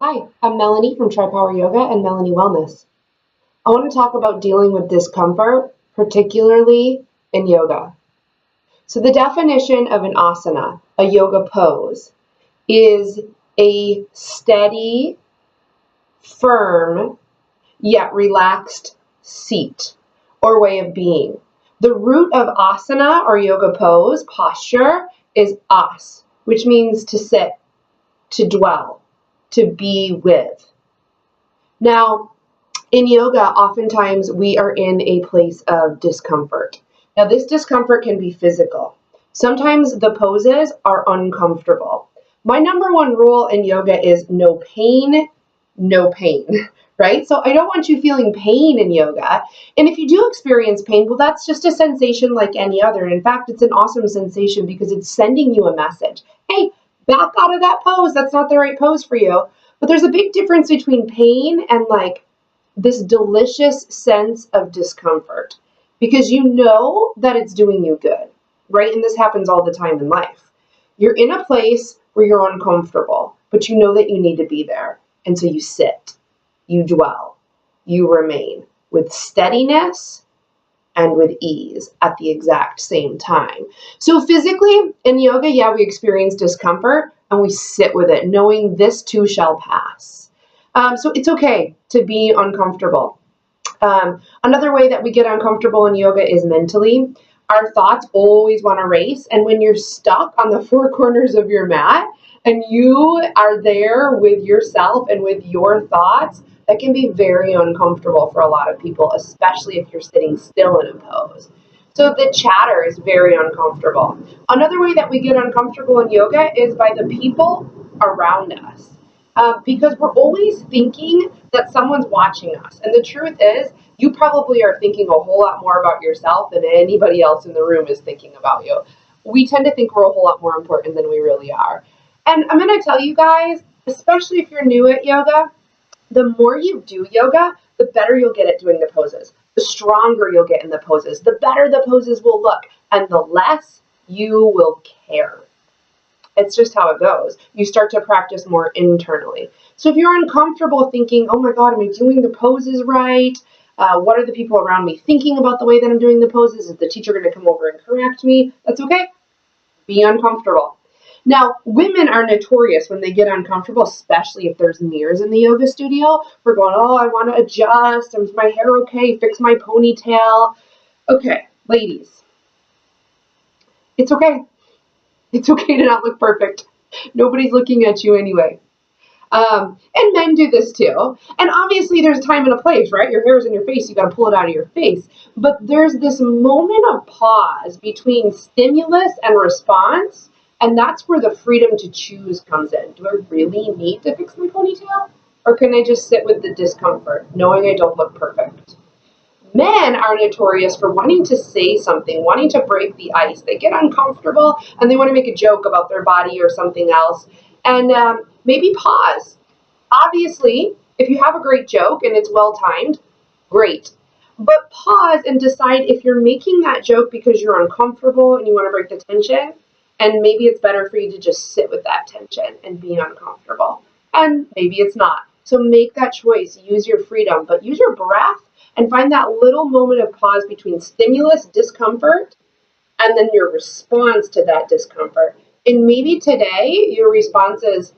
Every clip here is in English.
Hi, I'm Melanie from Tri Power Yoga and Melanie Wellness. I want to talk about dealing with discomfort, particularly in yoga. So, the definition of an asana, a yoga pose, is a steady, firm, yet relaxed seat or way of being. The root of asana or yoga pose posture is as, which means to sit, to dwell, to be with. Now, in yoga, oftentimes we are in a place of discomfort. Now, this discomfort can be physical. Sometimes the poses are uncomfortable. My number one rule in yoga is no pain, no pain, right? So I don't want you feeling pain in yoga. And if you do experience pain, well, that's just a sensation like any other. And in fact, it's an awesome sensation because it's sending you a message. Hey, back out of that pose. That's not the right pose for you. But there's a big difference between pain and like this delicious sense of discomfort because you know that it's doing you good, right? And this happens all the time in life. You're in a place where you're uncomfortable, but you know that you need to be there. And so you sit, you dwell, you remain with steadiness and with ease at the exact same time. So physically in yoga, yeah, we experience discomfort and we sit with it, knowing this too shall pass. So it's okay to be uncomfortable. Another way that we get uncomfortable in yoga is mentally. Our thoughts always want to race. And when you're stuck on the four corners of your mat and you are there with yourself and with your thoughts, that can be very uncomfortable for a lot of people, especially if you're sitting still in a pose. So the chatter is very uncomfortable. Another way that we get uncomfortable in yoga is by the people around us. Because we're always thinking that someone's watching us. And the truth is, you probably are thinking a whole lot more about yourself than anybody else in the room is thinking about you. We tend to think we're a whole lot more important than we really are. And I'm going to tell you guys, especially if you're new at yoga, the more you do yoga, the better you'll get at doing the poses. The stronger you'll get in the poses, the better the poses will look, and the less you will care. It's just how it goes. You start to practice more internally. So if you're uncomfortable thinking, oh my God, am I doing the poses right? What are the people around me thinking about the way that I'm doing the poses? Is the teacher going to come over and correct me? That's okay. Be uncomfortable. Now, women are notorious when they get uncomfortable, especially if there's mirrors in the yoga studio, for going, oh, I want to adjust. Is my hair okay? Fix my ponytail. Okay, ladies, it's okay. It's okay to not look perfect. Nobody's looking at you anyway. And men do this too. And obviously there's a time and a place, right? Your hair is in your face. You got to pull it out of your face. But there's this moment of pause between stimulus and response. And that's where the freedom to choose comes in. Do I really need to fix my ponytail? Or can I just sit with the discomfort, knowing I don't look perfect? Men are notorious for wanting to say something, wanting to break the ice. They get uncomfortable and they want to make a joke about their body or something else. And maybe pause. Obviously, if you have a great joke and it's well timed, great. But pause and decide if you're making that joke because you're uncomfortable and you want to break the tension. And maybe it's better for you to just sit with that tension and be uncomfortable. And maybe it's not. So make that choice. Use your freedom, but use your breath and find that little moment of pause between stimulus, discomfort, and then your response to that discomfort. And maybe today your response is,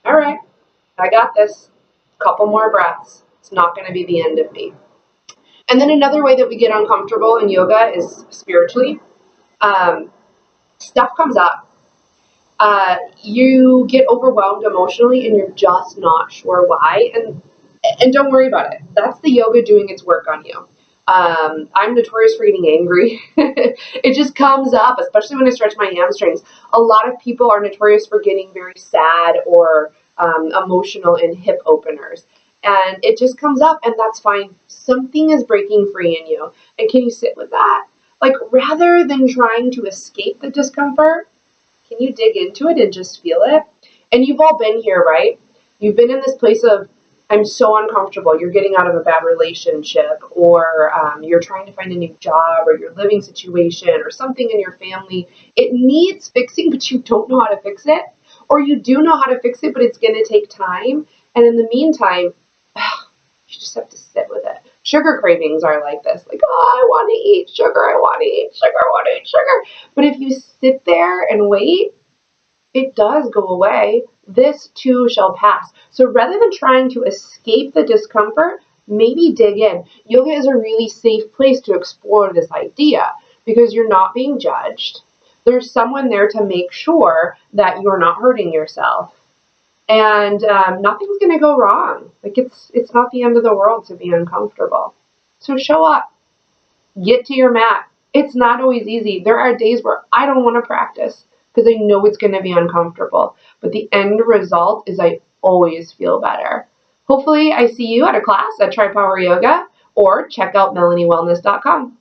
all right, I got this. Couple more breaths. It's not going to be the end of me. And then another way that we get uncomfortable in yoga is spiritually. Stuff comes up. You get overwhelmed emotionally and you're just not sure why. And don't worry about it. That's the yoga doing its work on you. I'm notorious for getting angry. It just comes up, especially when I stretch my hamstrings. A lot of people are notorious for getting very sad or emotional in hip openers. And it just comes up, and that's fine. Something is breaking free in you. And can you sit with that? Like, rather than trying to escape the discomfort, can you dig into it and just feel it? And you've all been here, right? You've been in this place of, I'm so uncomfortable. You're getting out of a bad relationship, or you're trying to find a new job, or your living situation, or something in your family. It needs fixing, but you don't know how to fix it. Or you do know how to fix it, but it's going to take time. And in the meantime, you just have to sit with it. Sugar cravings are like this. Like, oh, I want to eat sugar. I want to eat sugar. I want to eat sugar. But if you sit there and wait, it does go away. This too shall pass. So rather than trying to escape the discomfort, maybe dig in. Yoga is a really safe place to explore this idea because you're not being judged. There's someone there to make sure that you're not hurting yourself. And nothing's going to go wrong. Like it's not the end of the world to be uncomfortable. So show up. Get to your mat. It's not always easy. There are days where I don't want to practice because I know it's going to be uncomfortable. But the end result is I always feel better. Hopefully I see you at a class at Try Power Yoga or check out melaniewellness.com.